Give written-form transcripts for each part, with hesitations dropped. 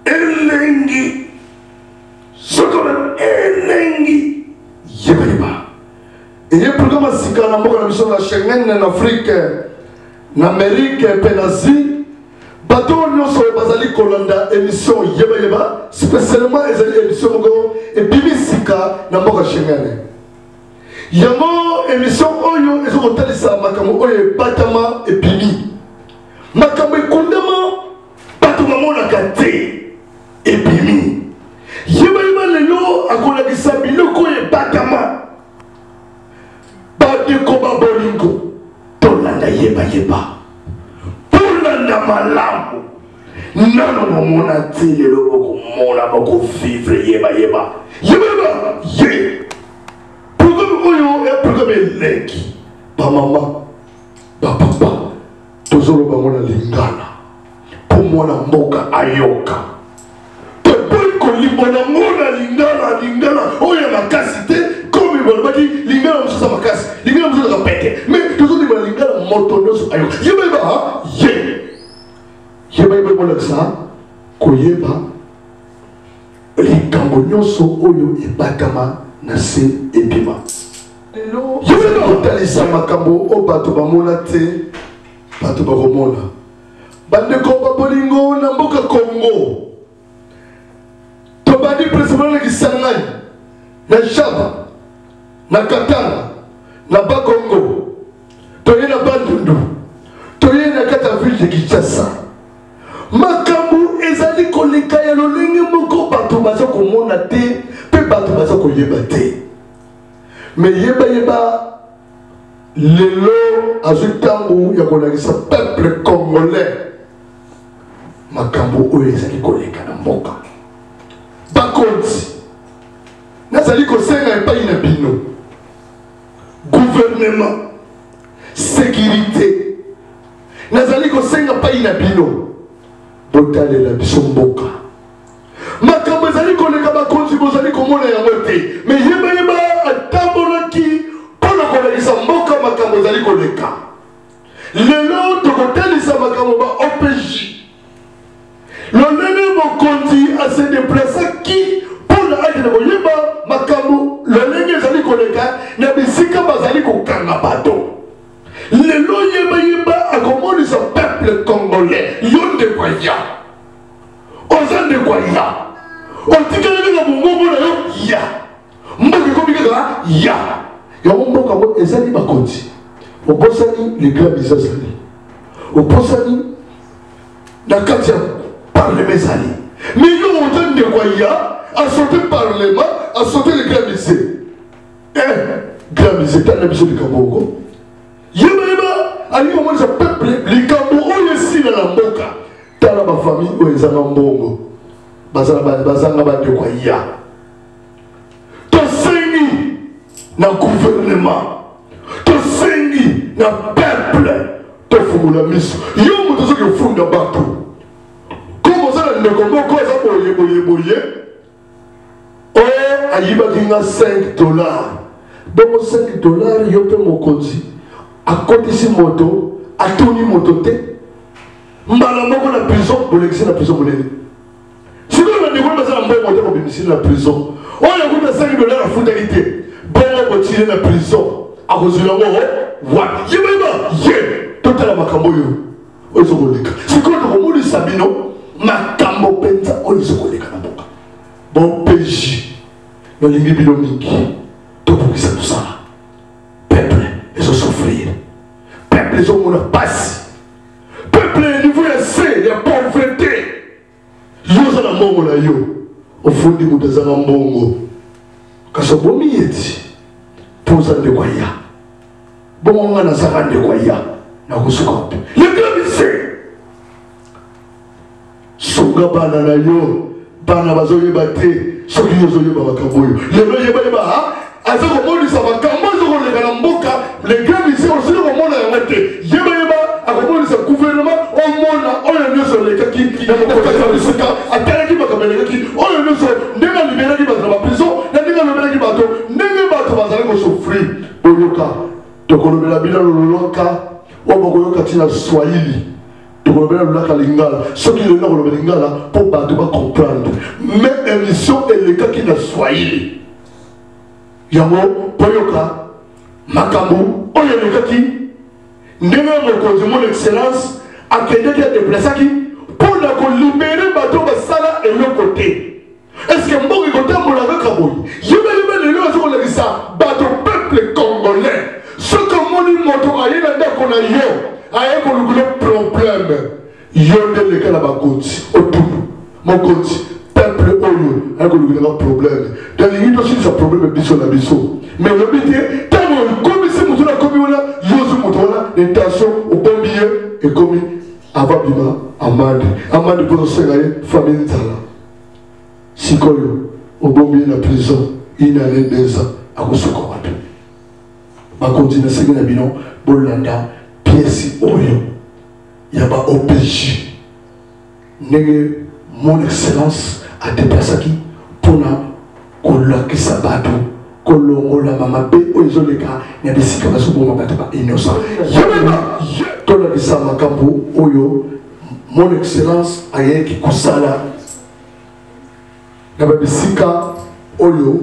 Elengi, sokola elengi, yeba. Et il y a programme à la mort de la Schengen en Afrique, en Amérique, en Asie. Bateau nous sommes basali Kolanda émission yeba spécialement les émissions et bimisika na mort Schengen. Yamo émission oyo ezo kotalisa makambo oyo batama et bimi. Makambo ekondama bato mamona kate et bimi. Yeba lelo akolakisa biloko e batama. Badeko bolingo tolanda yeba. Tolanda malamu. Nano momona tile loko mona bako vivre yeba. Ye. Programme oyo e programme lenki. Ba mama, ba papa, tozolo bangona lingana. Pour mona mboka ayoka. Te boy ko limona mona lingana oyo makasi te comme il va dire lingana musa makasi. Lingana musa kapete. Mais tozolo limona lingana motonoso ayoka. Yeba mona ça koyeba likambo nyonso oyo ebatama na se ebima. Yeba kotalisa makambo o bato bamona te bato bakomona. Bandeko babolingo na mboka Congo. Tobandi principalement Kisangani, na Shaba, na Katanga, na Bakongo, toye na Bandundu, toye na kata ville de Kinshasa. Makambo ezali koleka ya lolenge moko bato baza komona te pe bato baza koyeba te. Mais yeba lelo azutangu ya kolakisa peuple congolais. Makambo oyo ezali koleka na mboka. Bakonzi nazali kosenga epai na bino. Gouvernement, sécurité, nazali kosenga epai na bino. Botalela biso mboka. Makambo ezali koleka bakonzi bozali komona yango te. Mais yeba atambolaki mpona kolekisa mboka makambo ezali koleka. Lelo tokotalisa makambo ba OPJ. L'honneur mokonzi a se déplacé qui pour aller dans yeba makambo l'honneur ezali koleka na bisika bazali kokanga bato. Lelo yeba akomonisa peuple congolais yonde kwaya. Ozande kwaya. Otikele na mungu na yo ya. Mboka komika ya. Ya mboka mo ezali bakonzi. Obosani les grands business. Obosani na katia parlement sali. Mais nous on donne de kwaya à sauter le parlement, à sauter les grands business. Grand business dans l'émission du Kabongo. Yeba ali au moins ce peuple les Kambo oyesi na mboka. Tala ma famille oyezanga mbongo. Bazanga ba de kwaya. Tosengi na gouvernement. Tosengi na peuple. Tofungula miso. Yo moto so ke funda bato. Comment ça le Congo quoi ça boye. Oh ayiba kinga $5. Bon, $5, yo pe mokonzi. A côté si moto, a tourné moto te. Mbala moko na prison, pour l'exer na prison bolele. Si vous avez des gens qui ont été en la prison, on a coûté $5 à foutre. Bon, on va tirer la prison. À cause de l'amour, what? Total Makamboyo. Si quand on a Sabino, Makambo Penza, on est au Kanamboka. Bon, PJ, dans les Bibilomiki, tout pour ça tout ça. Peuple, ils ont souffrir. Peuple, ils ont passe. Peuple, niveau il y a pauvreté. Yoza na mongo na yo ofundi mutaza na mbongo kasobomi yeti poza de kwaya bonga na saka de kwaya na kusuka le gabise soga bana na yo bana bazoye bate soki yozo yo bakaboyo le loye ba ha azako moni sa bakambo zo ko le kana mboka le gabise aussi ko mona ya mate yeba akomoni sa gouvernement omona oyo nyoso lekaki na mboka za bisika atalaki bakabeleki oyo nyoso ndenge liberaki bato na prison na ndenge liberaki bato ndenge bato bazali ko souffrir boyoka tokolobela bila loloka obokoyoka tina Swahili tokolobela lolaka lingala soki lelo kolobela lingala po bato ba comprendre mais émission elekaki na Swahili yango boyoka makambo oyo lekaki ndenge mokonzi mon excellence akendeki adeplaçaki mpona kolibere bato basala eloko te. Est-ce que mboka ekotambola kaka boye yebelebe lelo azokolakisa bato peuple congolais soki omoni moto aye na ndako na yo aye kolukula problème yo nde leka na bakonzi otunu mokonzi peuple oyo aye kolukulaka problème dalingi tosilisa problème biso na biso mais lobi te ntango okomisi moto na komi wana yozu moto wana l'intention obombi ye ekomi avabima amande mpo tosenga ye famille nzala sikoyo obombi ye na prison inane 2 ans akosuka wapi bakonzi na sengi na bino bolanda piesi oyo ya ba OPJ ndenge mon excellence adeplasaki mpona kolakisa bato kolongola mabe oyo ezoleka na bisika bazoboma bato ba innocent yebeba tolakisa makambo oyo mon excellence ayeki kosala na babisika oyo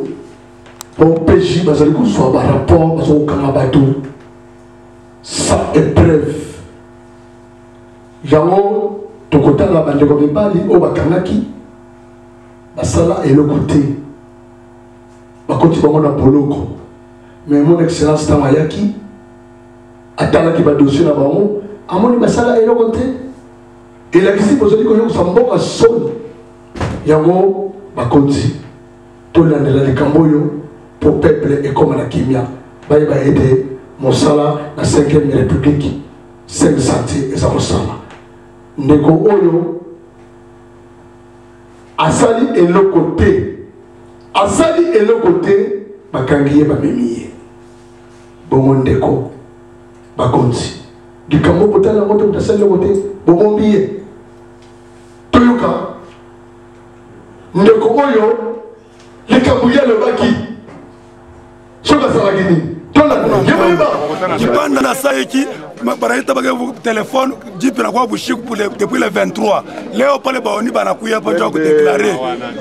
OPJ bazali kozwa barapport bazokokanga bato sans épreuve yango tokotanga bandeko mibali oyo bakangaki basala eloko te bakoti bango na boloko mais mon excellence ntango ayaki atalaki badossier na bango amoni basala eloko te elakisi bozali koyokosa mboka soni yango bakonzi tolandela likambo oyo po peuple ekoma na kimia bayeba ete mosala na 5e république 5 santé eza kosala ndeko oyo asali eloko te bakangi ye bamemi ye bongo ndeko bakonzi likambo botala yango te botasali eloko te bobombi ye toyoka ndeko oyo likambo ye alobaki soki asalaki nini Kipanda na saiki banaita bage telefone jipe na kwa bushiku depuis le 23 leo pale baoni banakuya pa njoo kudeklare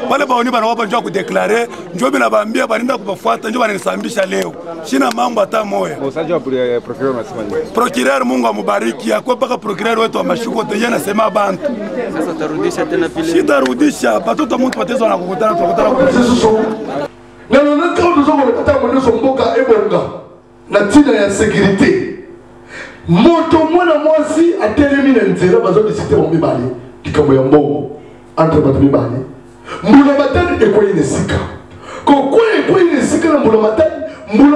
pale baoni banakuwa njoo kudeklare njoo bila bambia baninda kubafuata njoo bananisambisha leo shina mambo hata moya msaji wa procureur unasema procureur Mungu amubariki akwa paka procureur wetu wa mashuko tena nasema bantu sasa tarudisha tena vile sitarudisha batoto mtu patezo wanakukutana tukutana na quand nous avons le temps de son mboka ebonga na tina ya sécurité moto mwana mwasi atelemi na nzela bazo discuter mo mibale likambo ya mbongo entre bato mibale mbula matani ekoyi nesika kokwe ekoyi nesika na mbula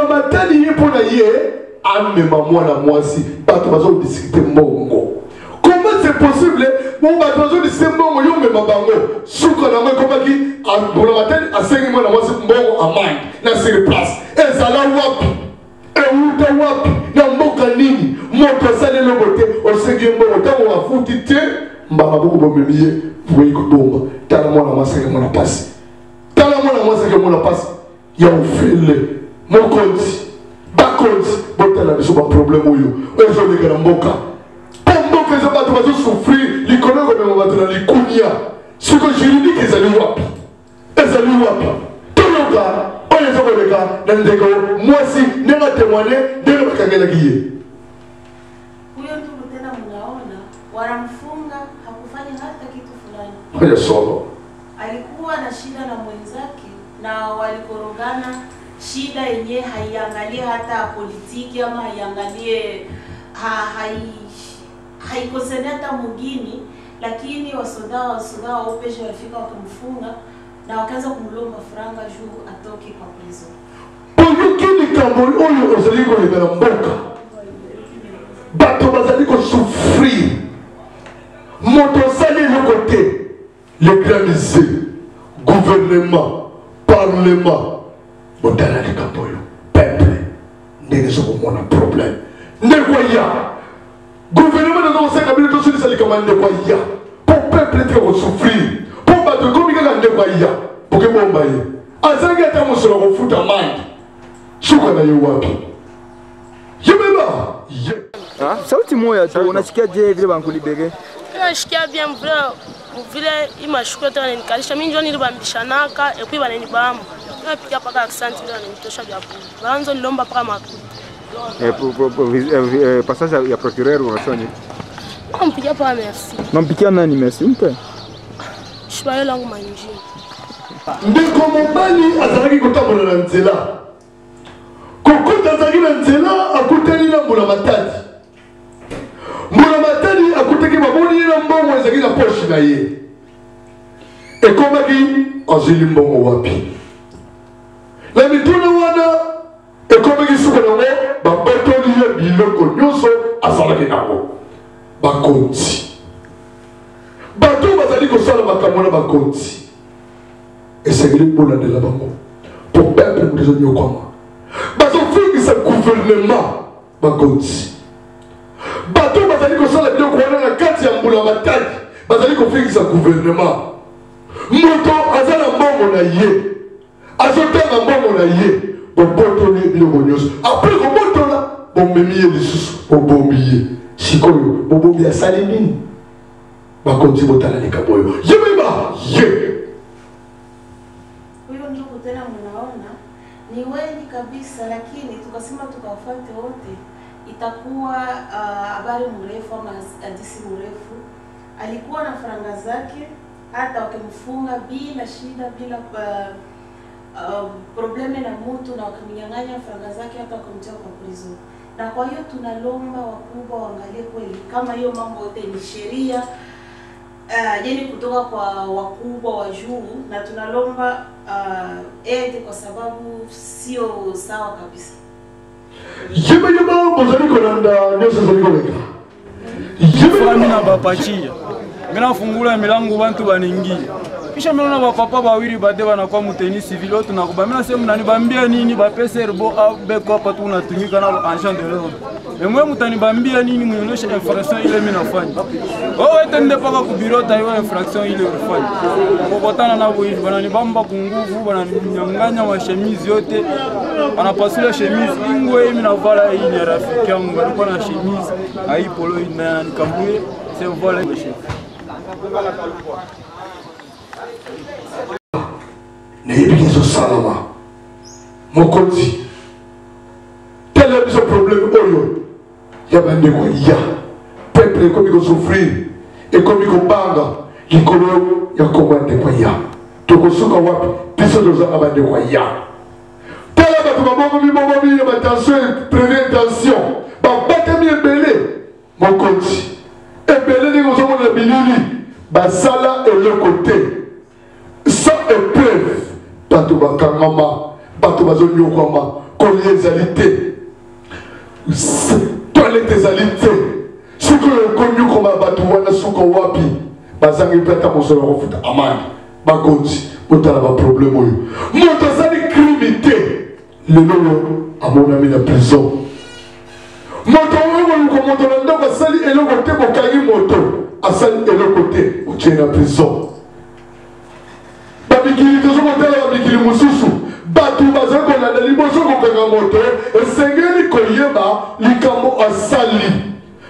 matani ye pona ye amema mwana mwasi bato bazo discuter mbongo. Comment c'est possible mon bateau de Sembongo yo mema bango suka na moi komaki mbula matani asengi mwana mwasi mbongo amani na sur place ezala wapi euta wapi na mboka nini moto asali lobote osengi mbongo tango wafuti te mbala boko bomemiye voi kudumba tala mwana mwasi ke mwana pasi tala mwana mwasi ke mwana pasi ya ofele mokonzi bakonzi botala biso ba problème oyo ezo lekana mboka mboka ezo bato bazo souffrir likolo ko bato na likunia siko juridique ezali wapi toloka oyo ezo koleka na ndeko mwasi nenga témoigner ndenge bakangelaki ye huyo ndugu tena mnaona wanamfunga hakufanya hata kitu fulani haya solo alikuwa na shida na mwenzake na walikorogana shida yenye haiangalie hata politiki ama haiangalie haikosene hata mugini, lakini wasoda waopesha wafika wakamfunga na wakaanza kumlomba franga juu atoke kwa prison. Oyokini kambo oyo ozaliko legana mboka bato bazaliko souffrir moto sali le côté l'église gouvernement parlement botala le kamboyo peuple ndenge ko mona problème ndeko ya gouvernement de nos cinq minutes sur les commandes ndeko ya pour peuple te ko souffrir pour bato comme ka ndeko ya pour que bomba ye azanga ta musolo ko futa mind suka na yewapi yebeba ye sauti moya tu unasikia je vile bankulibege nasikia bien vile imashuko tena nikalisha mimi ndio nilibambishanaka epi bananibamba napiga paka accent ndio ananitosha vya banzo nilomba paka makuti passage ya procureur unasoni nampigia paka merci nampigia nani merci mpe shibayo langu manji ndeko mobali azalaki kotambola na nzela kokota azalaki na nzela akutani na mbula matadi akutaki baboni na mbongo ezalaki na poche na ye ekomaki azwili mbongo wapi na mituna wana ekomaki suka nango babatoli ye biloko nyonso azalaki nango bakonzi bato bazali kosala makambo na bakonzi esengeli mpolandela bango po peuple motezo nyokwama bazofingisa gouvernement bakonzi bato bazali kosala biloko wana na kati ya mbula matadi bazali kofingisa gouvernement moto aza na mbongo na ye azotanga mbongo na ye bobotoli biloko nyonso apres kobotola bomemi ye lisusu bobombi ye sikoyo bobombi asali nini bakonzi botala likambo oyo yebeba ye huyo ndugu tena mnaona ni wengi kabisa, lakini tukasema tukawafuate wote itakuwa habari mrefu ama hadithi mrefu. Alikuwa na faranga zake, hata wakimfunga bila shida, bila probleme na mtu, na wakimnyang'anya faranga zake, hata wakamtia kwa prison. Na kwa hiyo tunalomba wakubwa waangalie kweli kama hiyo mambo yote ni sheria yani kutoka kwa wakubwa wa juu, na tunalomba eti kwa sababu sio sawa kabisa. Yeba bozali kolanda nyonso zali koleka. Yeba na bapachia. Mina fungula milango bantu baningi. Kisha mimi na bapapa bawiri bade banakuwa muteni civil otu na kubamina sema nani bambia nini ba peserbo abeko hapa tu unatumika na agent de l'ordre. Emwe mutani bambia nini mnionyesha infraction ile mimi nafanya. Wewe tende paka ku bureau ta hiyo infraction ile unafanya. Bobotana na bo hivi banani bamba ku nguvu bananyanganya wa chemise yote. Banapasula chemise ingwe mimi na vala hii ni rafiki yangu alikuwa na chemise haipolo ina nikambuye c'est voilà le chef. Nebizo salama mokonzi tel est ce problème oyo ya bande ko ya peuple comme ko souffrir et comme ko banga likolo ya komande ko ya to ko suka wapi biso doza abande ko ya tel ba ko bongo mi ba tension prévention ba bata mi ebele mokonzi ebele ni ko so na bilili ba sala et le côté sans épreuve bato bakangama bato bazonyokwama kolie ezali te toilette ezali te soki oyo konyokoma bato wana suka wapi bazangi mpe ata mosolo kofuta amani bakonzi botala baproblème oyo moto azali crime te lelo oyo amonami na prison moto oyo koluka moto na ndako asali eloko te bokangi moto asali eloko te otie na prison babikili tozomotala babikili mosusu bato bazali kolanda liboso kokanga moto esengeli koyeba likambo asali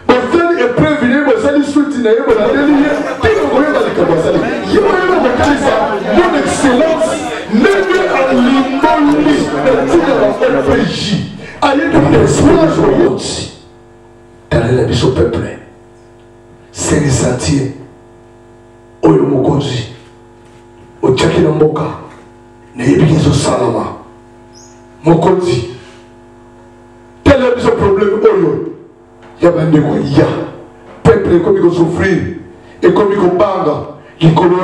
bosali épreuve ne bosali suite na ye bolandeli ye tino koyeba likambo asali ye bayeba kotalisa mon excellence ndenge alimboli etina ba OPJ ayebi espoir oyoti talela biso peuple senisantie oyo mokonzi otiaki na mboka nayebi ezosalama mokonzi talela biso problème oyo ya bandeko ya peuple ekomi kosouffrir ekomi kobanga likolo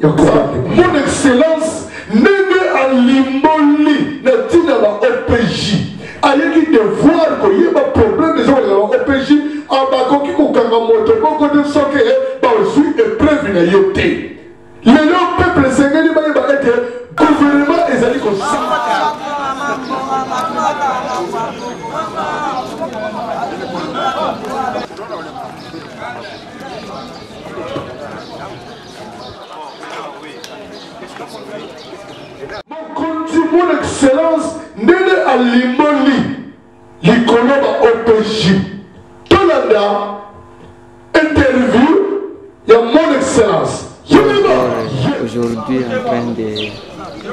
ya kobande mon excellence ndenge alimboli na ntina ba OPJ ayeki devoir koyeba problème ezokoleka ba OPJ abakoki kokanga moto moko te soki bazwi épreuve na ye te lelo peuple esengeli bayeba ete gouvernement ezali kosala mokonzi mon excellence ndenge alimboli likolo ba OPJ tolanda interview ya mon excellence aujourd'hui en train de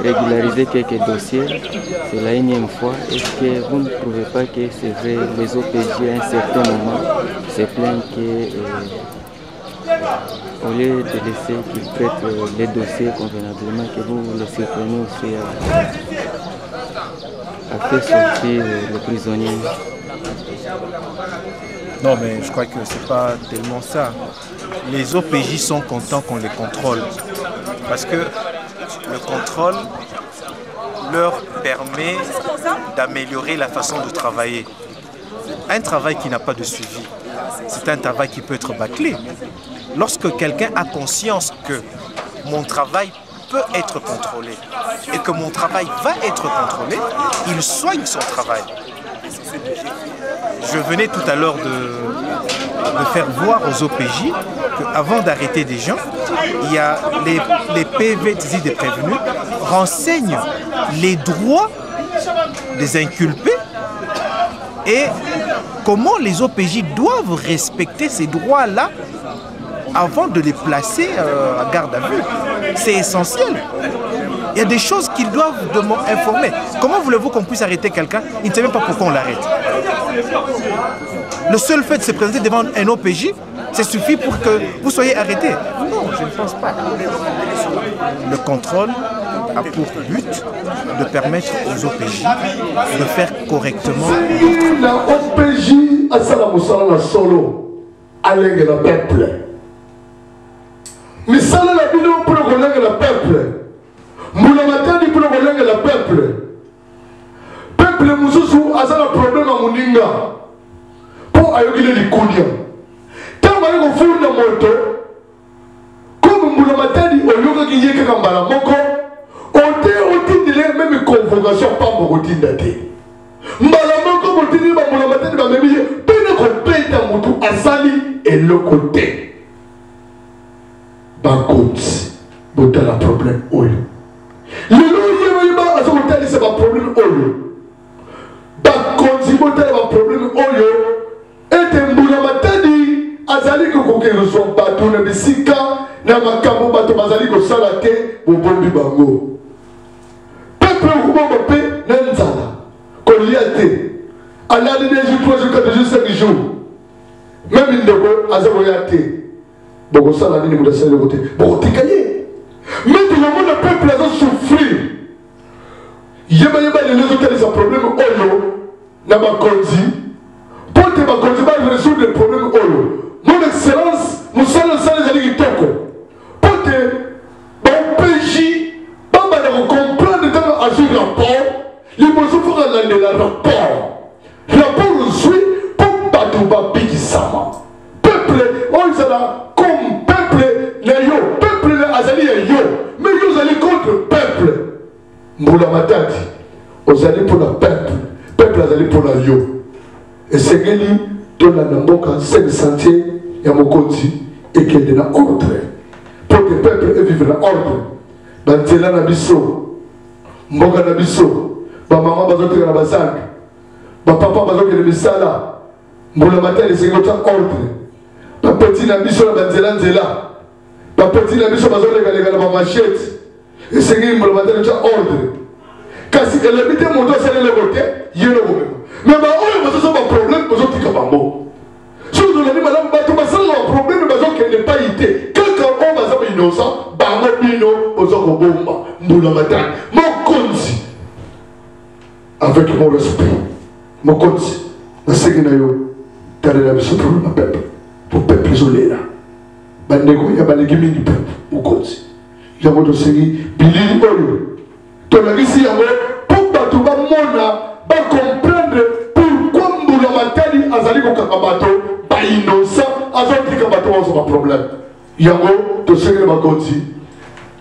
régulariser quelques dossiers. C'est la énième fois. Est-ce que vous ne trouvez pas que c'est vrai, les OPJ à un certain moment se plaignent que au lieu de laisser qu'ils traitent les dossiers convenablement, que vous les surprenez aussi à faire sortir les prisonniers? Non, mais je crois que c'est pas tellement ça. Les OPJ sont contents qu'on les contrôle. Parce que le contrôle leur permet d'améliorer la façon de travailler. Un travail qui n'a pas de suivi, c'est un travail qui peut être bâclé. Lorsque quelqu'un a conscience que mon travail peut être contrôlé et que mon travail va être contrôlé, il soigne son travail. Je venais tout à l'heure de faire voir aux OPJ qu'avant d'arrêter des gens, il y a les PV des prévenus renseignent les droits des inculpés et comment les OPJ doivent respecter ces droits-là avant de les placer à garde à vue. C'est essentiel. Il y a des choses qu'ils doivent informer. Comment voulez-vous qu'on puisse arrêter quelqu'un? Il ne sait même pas pourquoi on l'arrête. Le seul fait de se présenter devant un OPJ, ça suffit pour que vous soyez arrêté. Non, je ne pense pas. Le contrôle a pour but de permettre aux OPJ de faire correctement. La OPJ a la solo à le peuple. Mais ça, la vidéo pour le peuple. Moulamatani pour le peuple. Peuple Moussousou a un problème à Mouninga. Pour ayoki les Kounia. Tant que vous faites la moto, comme Moulamatani au yoga qui est Kambala Moko, on dit même convocation pas pour routine daté. Mbalamoko pour dire Moulamatani va même dire, peine qu'on paye ta moto à Sali et le côté. Bakot, bota la problème oyo. Le loyer a son hôtel, c'est pas problème oyo. Bakot, bota la problème oyo. Et Mboula Matadi, Azali Kokoke reçoit bateau na bisika, na makamo bateau Bazali ko salate, bombi bango. Peuple Rouba Mopé, Nenzala, Koliate, Alali des jours, 3 jours, 4 jours, 5 jours. Même Indego, Azaboyate. Bon, ça, la ligne de la côté. Bon, t'es caillé. Maintenant, le peuple a souffert. Yeba les autres, ils ont un problème. Oyo, n'a pas conduit. Pour te conduire, résoudre le problème. Oyo. Mon excellence, nous sommes les alliés qui toquent. Pour te, bon, PJ, pas mal de comprendre dans un rapport. Les mots faut aller le rapport. Rapport suit pour battre ma bigi sama. Peuple, on s'en a. Peuple azali yo, mais vous allez contre le peuple. Mboula Matadi, vous allez pour le peuple, peuple azali pour la yo. Et c'est que lui, dans la Namboka, 5 sentiers, il y a mon côté, et qu'il y a un ordre. Pour que le peuple vive dans l'ordre. Dans Nabiso, mboka na biso bamama bazoteka na bazanga bapapa bazokende misala mbula matali esengi ota ordre bapeti na biso na banzela bapeti na biso bazolegalega na bamachete esengi mbula matali ota ordre kasi elebi te moto asaleleko te ye nokomema me baoyo bazoza baproblème bazotika bango soki ozolani malamu bato basalaka baproblème bazokende pai te kaka oyo baza bainocent bango bino boza kobomba mbula matali mokonzi avec mon respect mokonzi nasengi na yo talela biso problème ya pepe po pepe ezolela bandeko ya baleki mingi pepe mokonzi yango tosengi bilili oyo tolakisi yango mpo bato bamona bacomprendre pourquoi mbula matali azali kokanga bato bainosa azotika bato baoza baproblème yango tosengeli bakonzi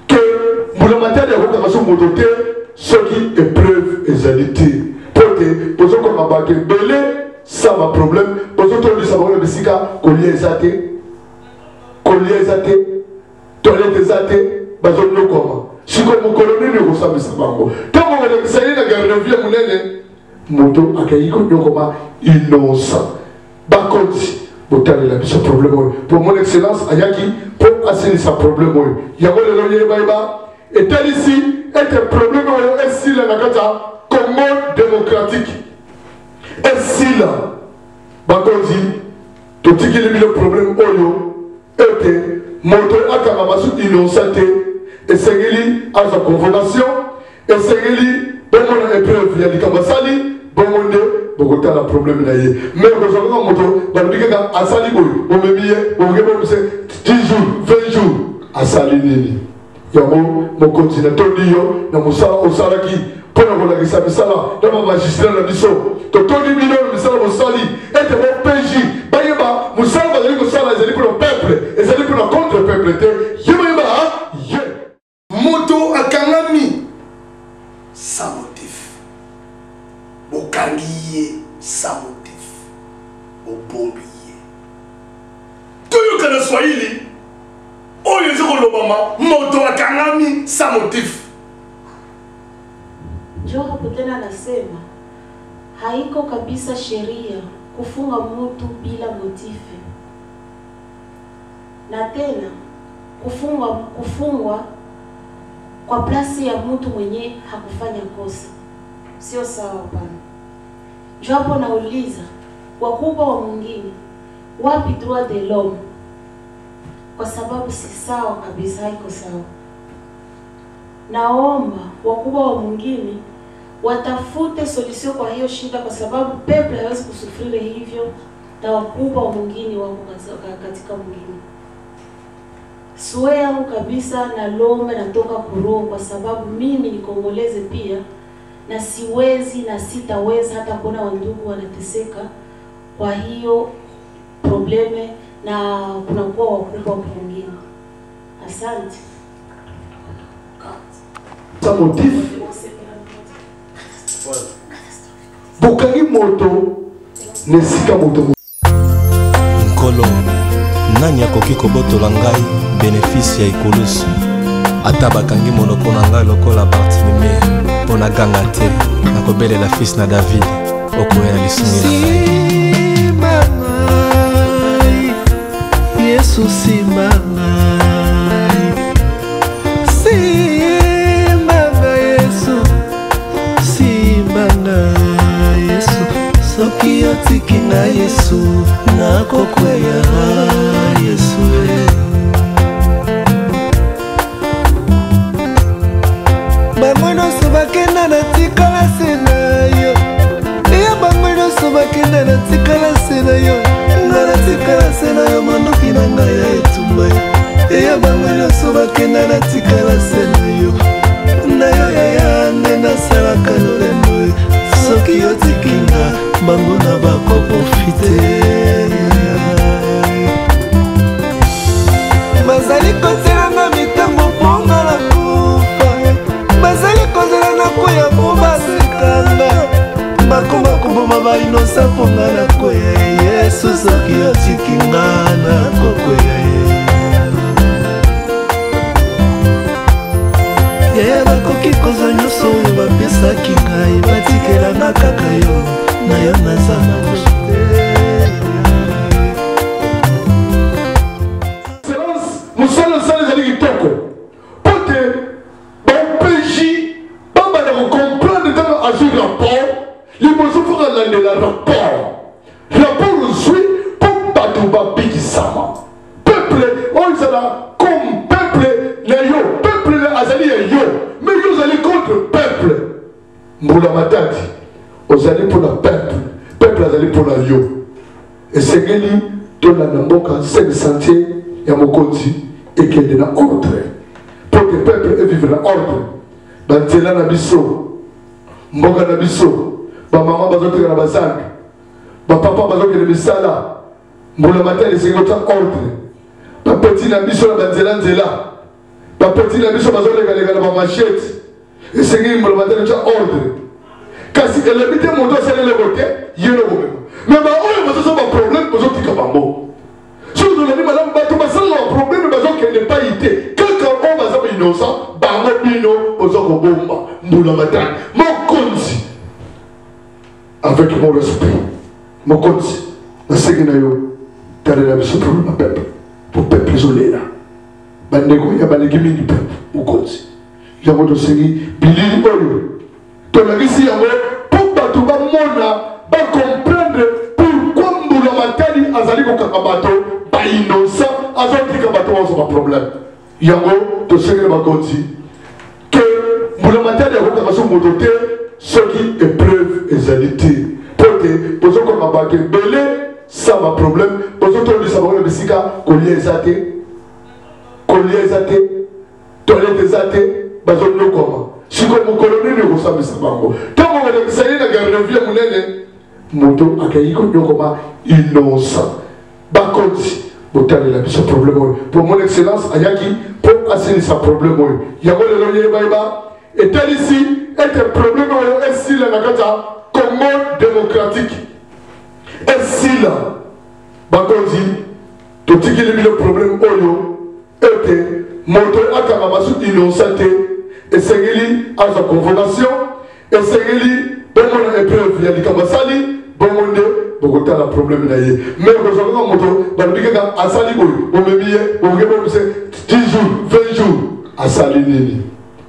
ke mbula matali akokanga so moto te soki épreuve ezali te po te bozokanga bato ebele sa baproblème bozotolisa bango na bisika kolia eza te toilette eza te bazolokoma siko mokolo nini okosambisa bango ntango balekisa ye na garde-vie monene moto akayi konyokoma innocent bakonzi botalela biso problème oyo po mon excellence ayaki mpo asilisa problème oyo yango lelo yebaiba etalisi ete problème oyo esila na kati ya Congo démocratique esila bakonzi totikili bino problème oyo ete moto akanga basu innocent te esengeli aza convocation esengeli bongo na épreuve ya likambo asali bongo nde bokotala problème na ye mais kozokaka moto balobi kaka asali boye bomemi ye bokoke bomise 10 jours 20 jours asali nini yango mokonzi na tondi yo na mosala osalaki mpo na kolakisa misala na bamagistrat na biso totondi bino na misala bosali ete bopeji bayeba mosala bazali kosala ezali mpona peuple ezali mpona contre peuple te ye bayeba ye moto akangami sans motif bokangi ye sans motif bobombi ye toyoka na swahili oyo ezi kolobama moto akangami sans motif njo hapo tena nasema haiko kabisa sheria kufunga mtu bila motife, na tena kufungwa kwa plasi ya mtu mwenye hakufanya kosa sio sawa bana. Njo hapo nauliza wakubwa wa mwingine, wapi droit de l'homme? Kwa sababu si sawa kabisa, haiko sawa. Naomba wakubwa wa mwingine watafute solution kwa hiyo shida, kwa sababu peple hawezi kusufiri hivyo na wakubwa wa mwingine wako katika mwingine. Suwe yangu kabisa na lomba natoka kuroho, kwa sababu mimi ni Kongoleze pia, na siwezi na sitaweza hata kuona wandugu wanateseka kwa hiyo probleme, na kuna kuwa wakubwa mwingine. Asante. Sa motif bokangi moto nesika moto nkolo nani akoki kobotola ngai bénéfice ya ikolusu ata bakangi monoko na ngai lokola Bartimée mpo na ganga te nakobelela fils na David okoya na lisungi na ngai Yesu simanga soki otiki na Yesu nakokweya Yesu bango nyonso bakenda na tikala se na yo, eya bango nyonso bakenda na tikala se na yo, nga na tikala se na yo mandoki na ngai ya etumba yo, eya bango nyonso bakenda na tikala se na yo, na yo yaya nde nasalaka lolendo soki otiki nga bango na bako profite. Bazali kozela na mitango ponga na kufa, bazali kozela na koya po basekanga, bakoma koboma bainosa ponga na koya Yesu soki otiki nga na kokoya ye bakoki kozwa nyonso oyo balobaki ngai batikelanga kaka yo na yo naza na mosala osala ezali kitoko po te baopeji babanda kocomprendre ntango azwi rapport liboso mpo alandela rapport ozwi mpo bato babikisama peuple oyo ezala comme peuple na yo peuple azali ya yo mais yo ozali contre peuple mbula matadi ozali mpona peuple azali mpona yo esengeli tolanda mboka 5 sentier ya mokonzi ekende na ordre pour que peuple vivre na ordre banzela na biso mboka na biso bamama bazoteka na bazanga bapapa bazokende misala mbula matadi esengeli ota ordre bapeti na biso na banzela bapeti na biso bazolegalega na bamachete esengeli mbula matadi ota ordre kasi elebi te moto asaleleko te ye nokomema me baoyo bazoza baproblème bazotika bango soki tozali malamu bato basalaka baproblème bazokende pai te kaka oyo baza bainocent bango bino oza kobomba mbula matani mokonzi avec mon respect mokonzi nasengi na yo talela biso problème ya pepe po pepe ezolela bandeko ya baleki mingi pepe mokonzi yango tosengi bilili oyo tolakisi yango mpo bato bamona bacomprendre pourquoi mbula matani azali kokanga bato bainosa azotika bato bazo baproblème yango tosengeli bakonzi ke mbula matani akokanga so moto te soki épreuve ezali te po te bozokanga bato ebele sa baproblème bozotondisa bango na bisika kolia eza te toilette eza te bazonokoma sikoyo mokolo nini okosambisa bango ntango balekisa ye na gardevie monene moto akei konyokoma innocent bakonzi botalela biso problème oyo pour mon excellence ayaki mpo asilisa problème oyo yango lelo yeyeba etalisi ete problème oyo esila na kati ya Congo démocratique esila bakonzi totikili bino problème oyo ete moto akanga basu innocent te esengeli aza convocation esengeli bomona épreuve ya likambo asali bomonde bokotala problème na ye mais kozokaka moto balobi kaka asali boye bomemi ye boke bomise 10 jours 20 jours asali nini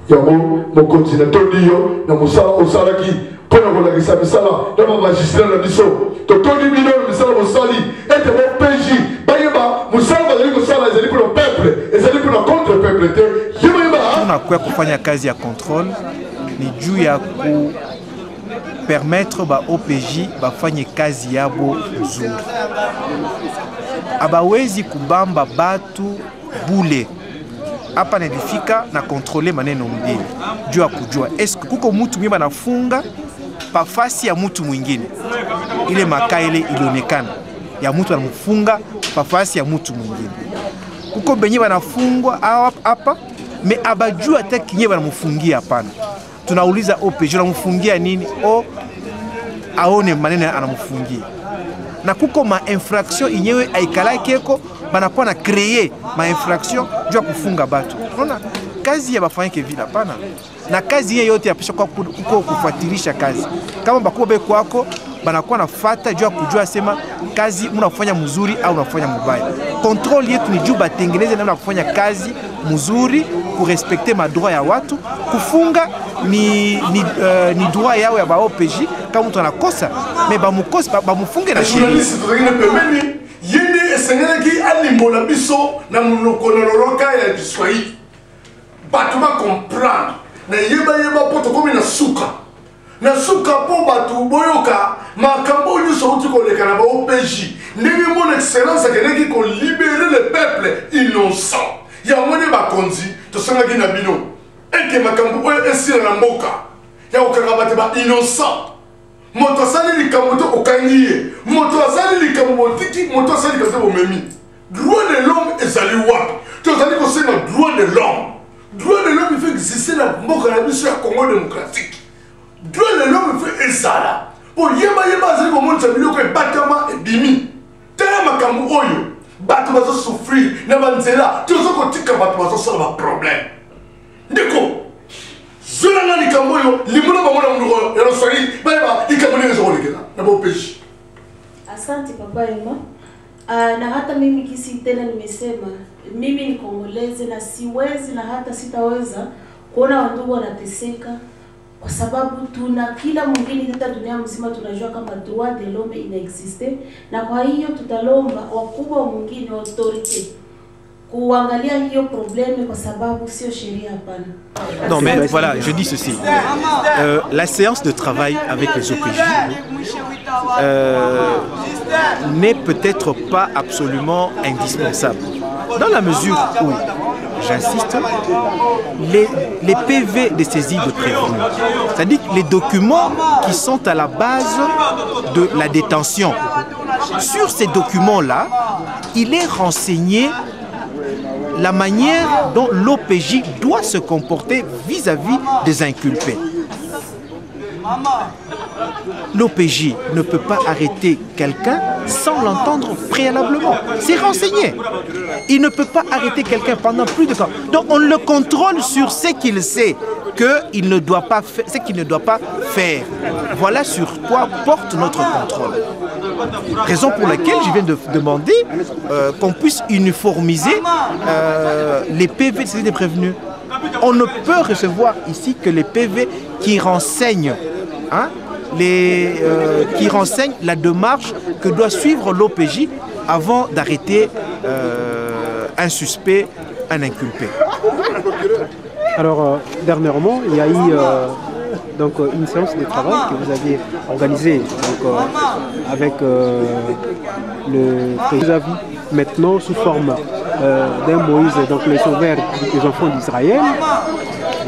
yango mokonzi natondi yo na mosala osalaki mpona kolakisa misala na bamagistrat na biso totondi bino na misala mosali ete bopeji bayeba mosala bazali kosala ezali mpona peuple ezali mpona contre peuple te yebayeba tunakuya kufanya kazi ya contrôle ni juu ya permettre ba OPJ bafanye kazi yabo nzuri. Abawezi kubamba batu bule. Hapa nilifika na kontrole maneno mbili. Juu ya kujua eske kuko mtu mimi anafunga pafasi ya mtu mwingine. Ile makaa ile ilionekana ya mtu anamfunga pafasi ya mtu mwingine. Kuko benye banafungwa hapa me abajua hata kinye banamufungia hapana. Tunauliza OPJ unamfungia nini? O aone maneno anamufungia. Na kuko ma infraction inyewe aikalakeko banakuwa na créer ma infraction juu ya kufunga batu. Unaona kazi ya bafanyike vile hapana. Na kazi hiyo yote yapisha kwa kuko kufuatilisha kazi. Kama bakuwa be kwako banakuwa nafuata juu ya kujua sema kazi unafanya mzuri au unafanya mbaya. Control yetu ni juu batengeneze namna kufanya kazi mzuri, kurespecter madroit ya watu, kufunga ni droit yao ya ba OPJ kama mtu anakosa mais bamukosa bamufunge na sheria. Yende esengelaki alimbola biso na monokololoka ya Kiswahili. Batu ba comprendre na yeba poto komi na suka. Na suka po batu boyoka makambo nyuso uti koleka na ba OPJ. Ndenge mon excellence akeneki ko libérer le peuple innocent. Ya mone ba konzi to sangaki na bino. Eke makambo oyo esila na mboka. Ya okangabate ba innocent. Moto asali likamoto okangiye. Moto asali likamotiki, moto asali kazo memi. Droit de l'homme ezali wapi? Tozali ko sema droit de l'homme. Droit de l'homme fait exister na mboka na biso ya Congo démocratique. Droit de l'homme fait ezala. Pour yeba azali ko monisa biloko ebatama ebimi. Tela makambo oyo bato bazo souffrir na banzela tozo ko tika bato bazo sala ba problème. Ndiko Zulana likamboyo, limuna bamona munduko, yalo swahili, baiba, ikamone nzoko lekena, na bo peji. Asante papa Emma. Na hata mimi kisi tena nimesema, mimi ni Kongolezi na siwezi na hata sitaweza kuona wandugu wanateseka kwa sababu tuna kila mwingine hata dunia mzima tunajua kama droit de l'homme inaexiste, na kwa hiyo tutalomba wakubwa mwingine autorite kuangalia hiyo problème kwa sababu sio sheria hapana. Non mais voilà, je dis ceci. La séance de travail avec les OPJ n'est peut-être pas absolument indispensable. Dans la mesure où, j'insiste, les PV de saisie de prévenus, c'est-à-dire les documents qui sont à la base de la détention, sur ces documents-là, il est renseigné la manière dont l'OPJ doit se comporter vis-à-vis des inculpés. L'OPJ ne peut pas arrêter quelqu'un sans l'entendre préalablement. C'est renseigné. Il ne peut pas arrêter quelqu'un pendant plus de temps. Donc on le contrôle sur ce qu'il sait qu'il ne doit pas faire, ce qu'il ne doit pas faire. Voilà sur quoi porte notre contrôle. Raison pour laquelle je viens de demander qu'on puisse uniformiser les PV de saisie des prévenus. On ne peut recevoir ici que les PV qui renseignent, qui renseignent la démarche que doit suivre l'OPJ avant d'arrêter un suspect, un inculpé. Alors, dernièrement, il y a eu donc, une séance de travail que vous avez organisée donc, avec le président maintenant sous forme d'un Moïse, donc les sauveurs des enfants d'Israël.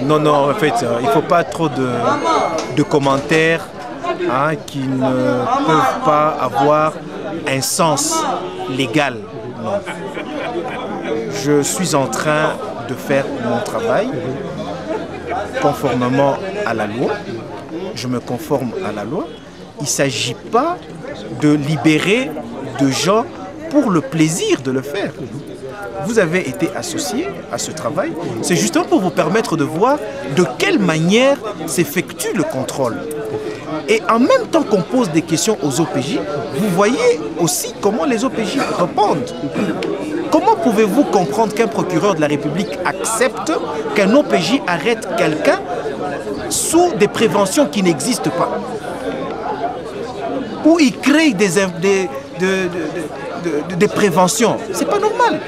Non, non, en fait, il ne faut pas trop de commentaires qui ne peuvent pas avoir un sens légal. Non. Je suis en train de faire mon travail conformément à la loi. Je me conforme à la loi. Il ne s'agit pas de libérer de gens pour le plaisir de le faire. Vous avez été associé à ce travail. C'est justement pour vous permettre de voir de quelle manière s'effectue le contrôle. Et en même temps qu'on pose des questions aux OPJ, vous voyez aussi comment les OPJ répondent. Comment pouvez-vous comprendre qu'un procureur de la République accepte qu'un OPJ arrête quelqu'un sous des préventions qui n'existent pas? Ou il crée des préventions? C'est pas normal.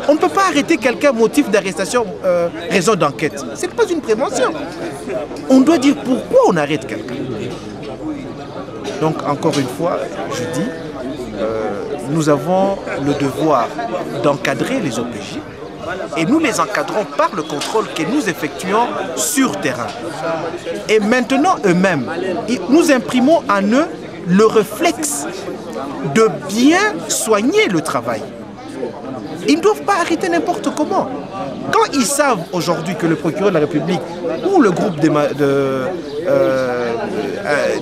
On ne peut pas arrêter quelqu'un motif d'arrestation, raison d'enquête. Ce n'est pas une prévention. On doit dire pourquoi on arrête quelqu'un. Donc, encore une fois, je dis, nous avons le devoir d'encadrer les OPJ et nous les encadrons par le contrôle que nous effectuons sur terrain. Et maintenant, eux-mêmes, nous imprimons en eux le réflexe de bien soigner le travail. Ils ne doivent pas arrêter n'importe comment. Quand ils savent aujourd'hui que le procureur de la République ou le groupe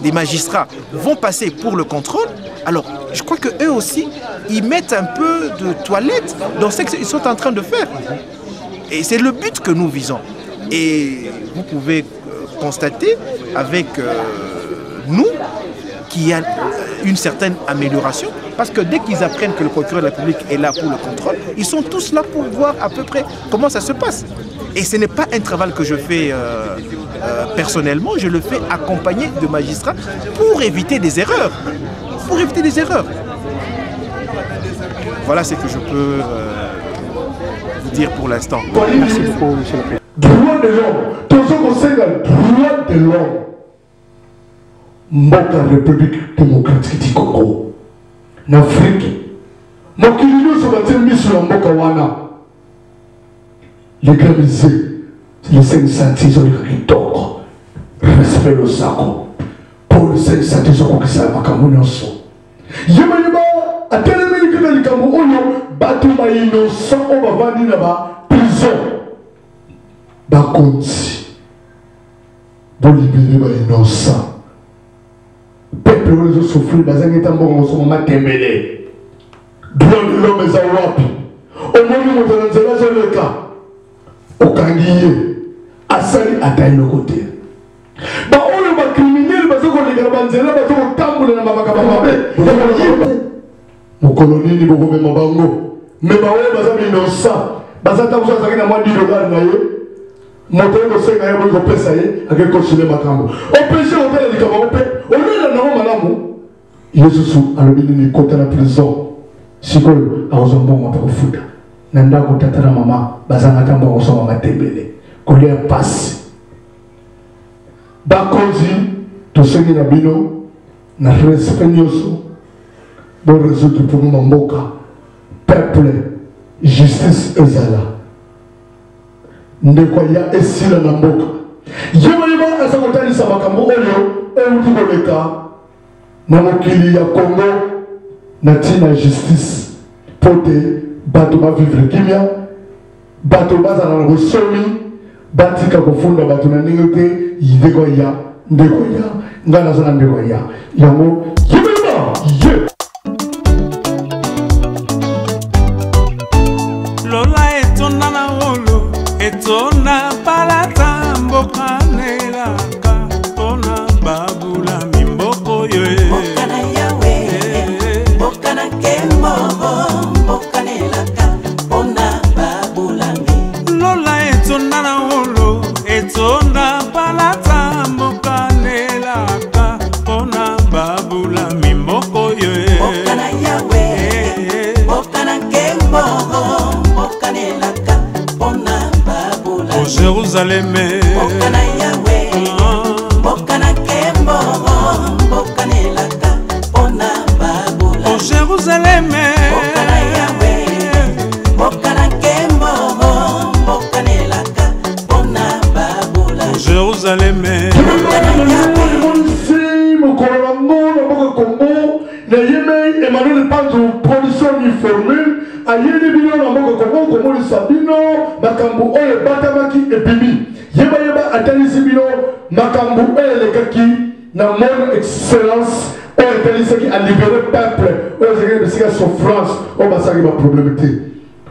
des magistrats vont passer pour le contrôle, alors je crois qu'eux aussi, ils mettent un peu de toilette dans ce qu'ils sont en train de faire. Et c'est le but que nous visons. Et vous pouvez constater avec nous qu'il y a une certaine amélioration, parce que dès qu'ils apprennent que le procureur de la République est là pour le contrôle, ils sont tous là pour voir à peu près comment ça se passe. Et ce n'est pas un travail que je fais personnellement, je le fais accompagné de magistrats pour éviter des erreurs. Pour éviter des erreurs. Voilà ce que je peux vous dire pour l'instant. Merci beaucoup, monsieur le président. Droit de l'homme, tout ce qu'on sait, droit de l'homme. Mboka République démocratique du Congo, en Afrique, Mokilino se battait mis sur la Mboka Wana. Les grammisés, les 5 centimes de Ritor, respect le sacre, pour les 5 centimes de Kisama Kamunonso. Yémayaba, à tel Amérique de l'Ikamoyo, Batuma innocent, on va vendre là-bas, prison. Bakonti, pour libérer les innocents. Peuple les autres souffrir dans un état bon son matembele. Droit de l'homme est à Wapi. Au moment où on a le cas, au Kangiye, à Sali ata eloko te baoyo bacriminel bazokoleka na banzela bazokotambola na mamakaba mabe mokolo nini bokomema bango me baoyo baza binosa baza ta mosu azalaki na mwa $10 na ye moto ye kosenga ye boyi kopesa ye ake kosule makambo opeshe otala likambo mpe olela nango malamu yesusu alobi nini kota na prison sikoyo akozwa mbongo mpe kofuta na ndako tata na mama bazanga ta mbongo kosoma matembele kolia pasi bakonzi tosengi na bino na respect nyonso boresoudre pour ma mboka peuple justice ezala ndeko ya esila na mboka yeba aza kotalisa makambo oyo euti koleka na mokili ya Congo na ntina justice po te bato bavivre kimia bato bazala na bosomi batika kofunda bato na ndenge te ndeko ya nga naza na ndeko ya yango yebeba ye lola etonda na wolo etonda palata mboka nelaka mpona babula mimboko yo mboka na yawe mboka na nkembo mboka nelaka mpona babula mi lola etonda na wolo etonda palata mboka nelaka mpona babula mimboko yo mboka na yawe mboka na nkembo o Jérusalem Mokana Yahweh Mokana Kembo Mokana Laka Ona Babula O Jérusalem Mokana Yahweh Mokana Kembo Mokana Laka Ona Babula O Jérusalem Mokana Yahweh Mokona Mona Moka Kongo na yeme Emmanuel Panzo production uniforme ayeli bino na mboka Kongo komoli sabino makambu oyo batamaki ebimi yeba atalisi bino makambu oyo lekaki na mon excellence oyo atalisaki a libérer peuple oyo ezalaki besika souffrance oyo basalaki baproblème te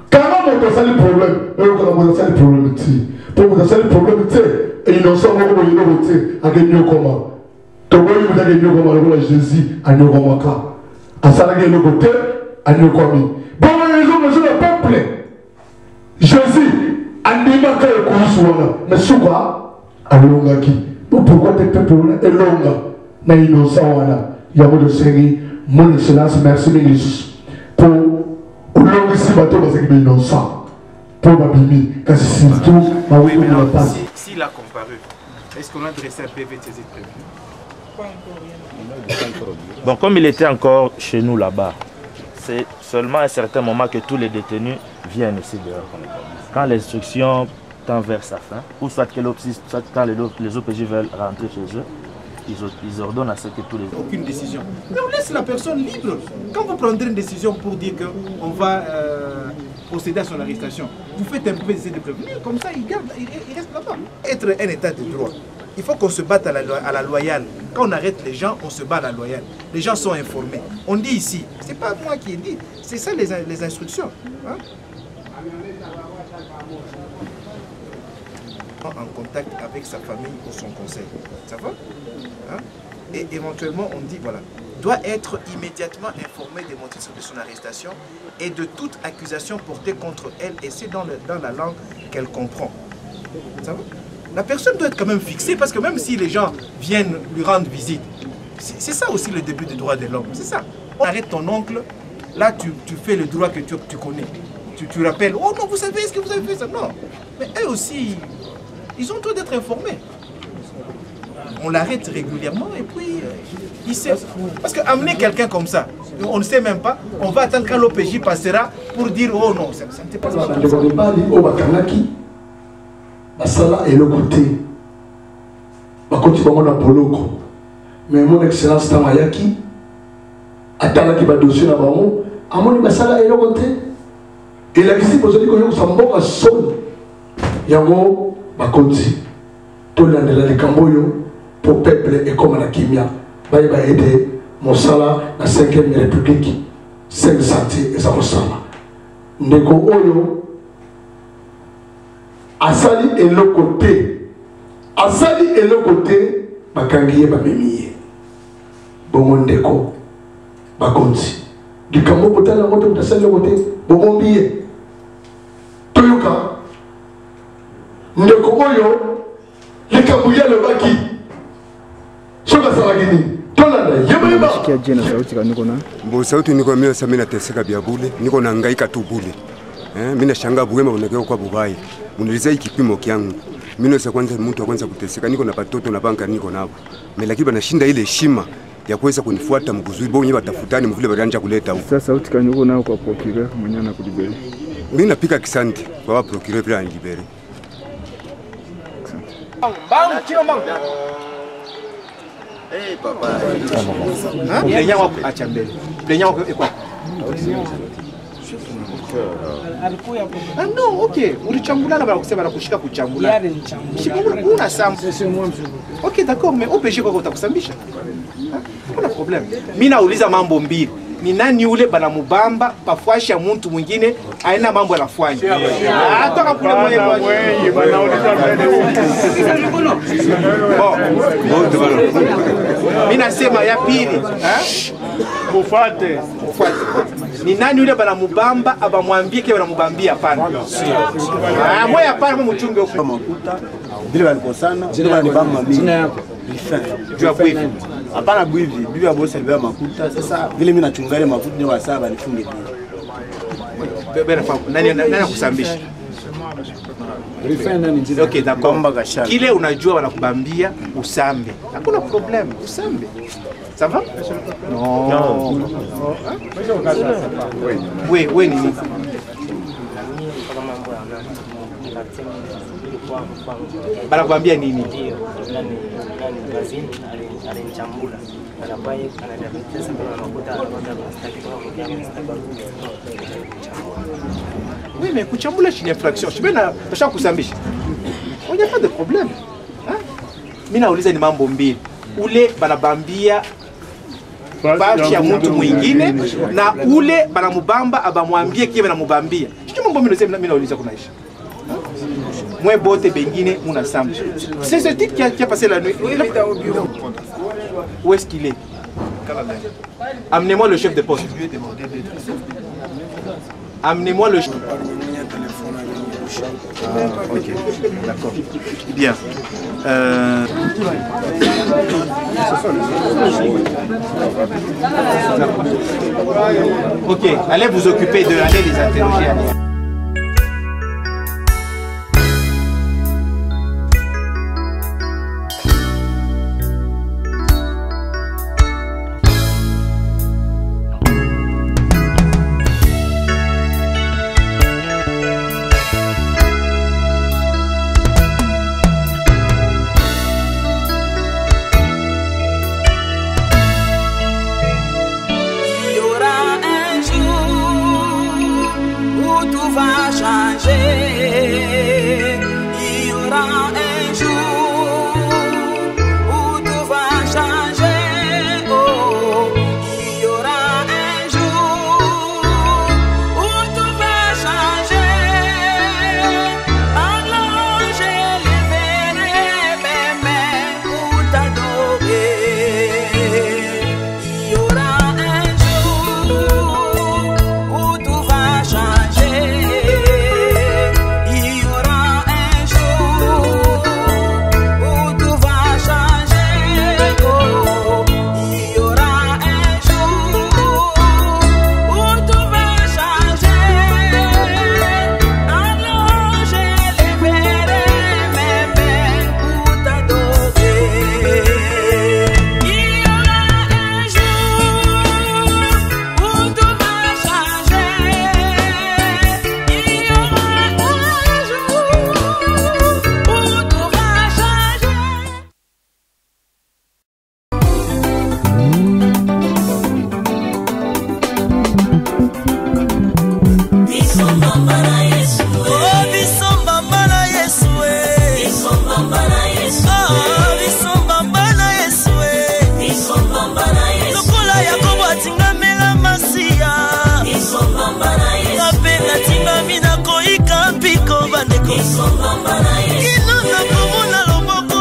kama moto asali problème oyo kaka moto asali problème te mpo moto asali problème te innocent moko boyinoko te akenyokoma toboyi moto akenyokoma lokola Jésus anyokomaka asalaki eloko te anyokwami bongo raison monsieur le peuple Jésus andimaka ekulusuwana mais suka alongaki pourquoi te peuple wana elonga na innocent wana yango tosengi mon excellence merci mingi pour olongisi bato bazaki bainnocent pour babimi kasi surtout s'il a comparu est-ce qu'on a dressé un PV de saisie prévue? Bon, comme il était encore chez nous là-bas, c'est seulement à un certain moment que tous les détenus viennent ici dehors. Quand l'instruction tend vers sa fin, ou soit quand les OPJ veulent rentrer chez eux, ils ordonnent à ce que tous les... Aucune décision. Mais on laisse la personne libre. Quand vous prendrez une décision pour dire qu'on va procéder à son arrestation, vous faites un peu d'essai de prévenir, comme ça il reste là-bas. Être un état de droit, il faut qu'on se batte à la loyale. Quand on arrête les gens, on se bat à la loyale. Les gens sont informés. On dit ici, c'est pas moi qui ai dit, c'est ça les instructions. Hein? En contact avec sa famille ou son conseil. Ça va? Hein? Et éventuellement, on dit, voilà, doit être immédiatement informé des motifs de son arrestation et de toute accusation portée contre elle, et c'est dans la langue qu'elle comprend. Ça va? La personne doit être quand même fixée, parce que même si les gens viennent lui rendre visite, c'est ça aussi le début des droits de l'homme, c'est ça. On arrête ton oncle, là tu fais le droit que tu connais. Tu rappelles, oh non, vous savez, est-ce que vous avez fait ça? Non. Mais eux aussi, ils ont le droit d'être informés. On l'arrête régulièrement et puis il sait. Parce qu'amener quelqu'un comme ça, on ne sait même pas, on va attendre quand l'OPJ passera pour dire, oh non, ça n'était pas ça. Basala et le côté. Bakoti bango na boloko. Mais mon excellence Tamayaki atala ki ba dossier na bango, amoni basala et le côté. Et la visite posée ko yo samboka son. Yango bakoti. To la de la Camboyo pour peuple et comme la kimia. Ba aider mon sala na 5e république. 5 santé et ça ressemble. Ndeko oyo asali et le côté asali eloko te bakangi ye bamemi ye bongo ndeko bakonzi likambo botala moto mutasali eloko te bomombi ye toyoka ndeko oyo likambo ye alobaki soki asalaki nini tolanda yebeyeba mbo sauti niko mio sa mina teseka bya bule niko na ngaika tu bule mina shanga buwema unakeo kwa bubai unaliza ikipimo kyangu mino sa kwanza mtu wa kwanza kuteseka niko na patoto na banka niko nabo lakini banashinda ile heshima ya kuweza kunifuata mkuzui bo wenyewe batafutani mvile baranja kuleta huko. Sasa sauti kanyo nao kwa procureur mwenyewe na kulibere. Mimi napika kisanti kwa procureur bila nilibere. Bang kilo bang. Eh papa. Plenya wako acha mbele. Plenya wako iko. Ah no, okay. Ulichambula na kusema na kushika kuchambula. Chambula una sam. Okay, d'accord, mais OPG kwa utakusambisha. Kuna problem. Mimi nauliza mambo mbili. Ni nani yule bana mubamba pafuasha mtu mwingine aina mambo anafanya. Atoka kule mwenye banauliza mimi nasema ya pili, mufuate. Ni nani yule bana mubamba abamwambie kile bana mubambia hapana. Moyo hapana mchunge huko makuta. Bila walikosana, ndio wanibamba mimi. Jina yako. Jua kwa hivi. Hapana bwivi, bibi ya bosi alibeba makuta. Sasa vile mimi nachunga ile makuta ni wasaba nifunge pia. Bena fa nani kusambisha? Okay, d'accord. Kile unajua wanakubambia usambe. Hakuna problem, usambe. Ça va? Non. Oui, nini? Banakuambia nini? Oui, mais kuchambula chini infraction. Shibena nataka kusambisha. On n'y a pas de problème. Mimi nauliza ni mambo mbili. Ule banabambia bachi ya mtu mwingine na ule banamubamba abamwambie kile banamubambia. Kitu mambo mimi nauliza kunaisha. Moi bote bengine muna sambe. C'est ce type qui a passé la nuit. Où est-ce qu'il est? Amenez-moi le chef de poste. Amenez-moi le chef. Ok, d'accord. Bien. Ok, allez vous occuper de aller les interroger. Ino na komona loboko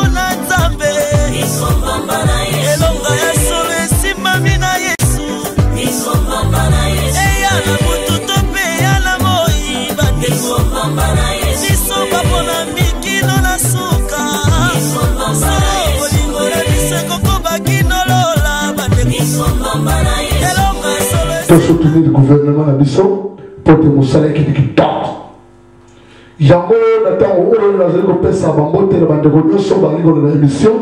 de soutenir le gouvernement à Bissau pour que mon salaire qui dit tant. Yango natango oyo nazali kopesa bambote na bandeko nyonso balingo na émission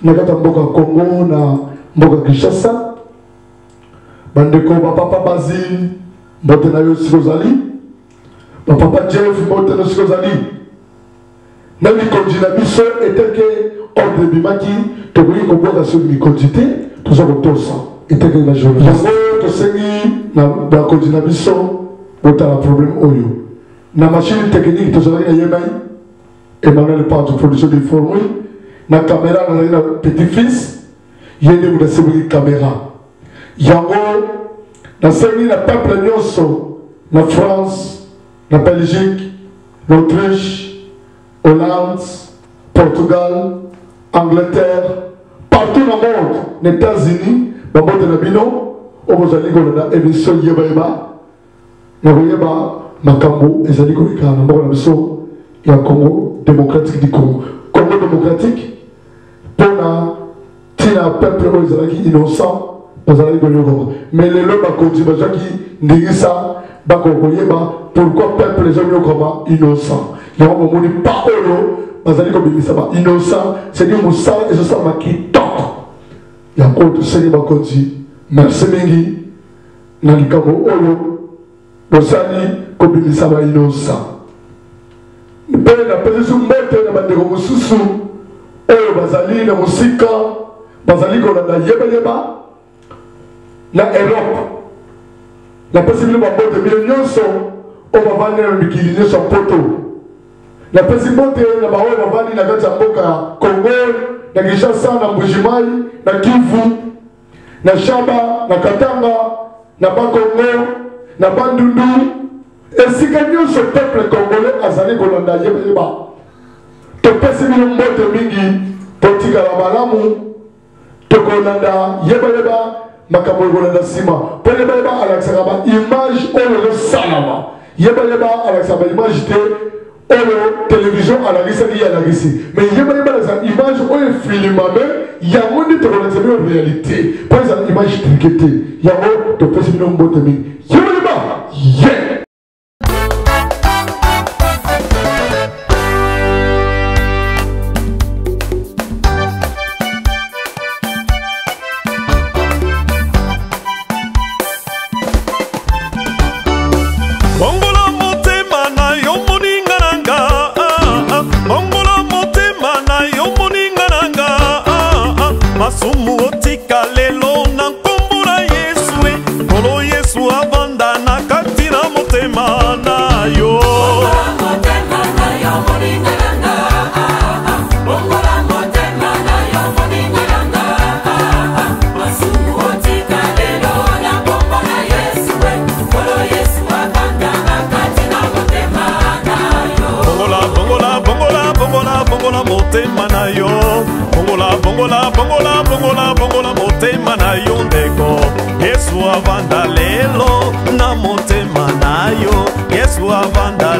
na kata mboka Congo na mboka Kinshasa bandeko bapapa Bazile mbote na yo sikozali bapapa Jeff mbote na sikozali na mikonzi na biso eteke ordre bimaki tokoki kobwaka sur mikonzi te toza kotosa eteke na journée yango tosengi na bakonzi na biso botala problème oyo na machine technique tozalaki na yemai Emmanuel Patu production de formule na caméra nazali na petit-fils ye nde moto aseboli caméra yango nasengi na peuple nyonso na France na Belgique l'Autriche Hollande Portugal Angleterre partout dans le monde na États-Unis bamote na bino oyo bozali kolanda émission yeba nakoyeba makambo ezali koleka na mboka na biso ya Congo démocratique du Congo démocratique mpona ntina peuple oyo ezalaki innocent bazalaki koyokoba mais lelo bakonzi bazwaki ndingisa bakokoyeba pourquoi peuple ezali koyokoba innocent yango bomoni pa oyo bazali kobimisa ba innocent c'est-à-dire mosala ezosalama kitoko yango tosali bakonzi merci mingi na likambo oyo bosali kobimisa ba innocent mpe napesi mbote na bandeko mosusu oyo bazali na mosika bazali kolanda yebeyeba na Europe napesi bino bambote bino nyonso oyo bavandi na mikili nyonso ya poto napesi mbote na baoyo bavandi na kati ya mboka ya Congo na Kinshasa na Mbujimai na Kivu na Shaba na Katanga na Bakongo na Bandundu esika nyonso peuple congolais azali kolanda yebeyeba topesi bino mbote mingi totikala malamu tokolanda yebeyeba makambo ekolanda nsima mpo yebeyeba alakisaka baimage oyo ezosalama yebeyeba alakisaka baimage te oyo télévision alakisaki alakisi mais yebeyeba alakisaka image oyo efilimame yango nde tokolakisa bino réalité mpo ezala image trike te yango topesi bino mbote mingi yebeyeba ye bongola motema na yo ndeko Yesu avanda lelo na motema na yo Yesu avanda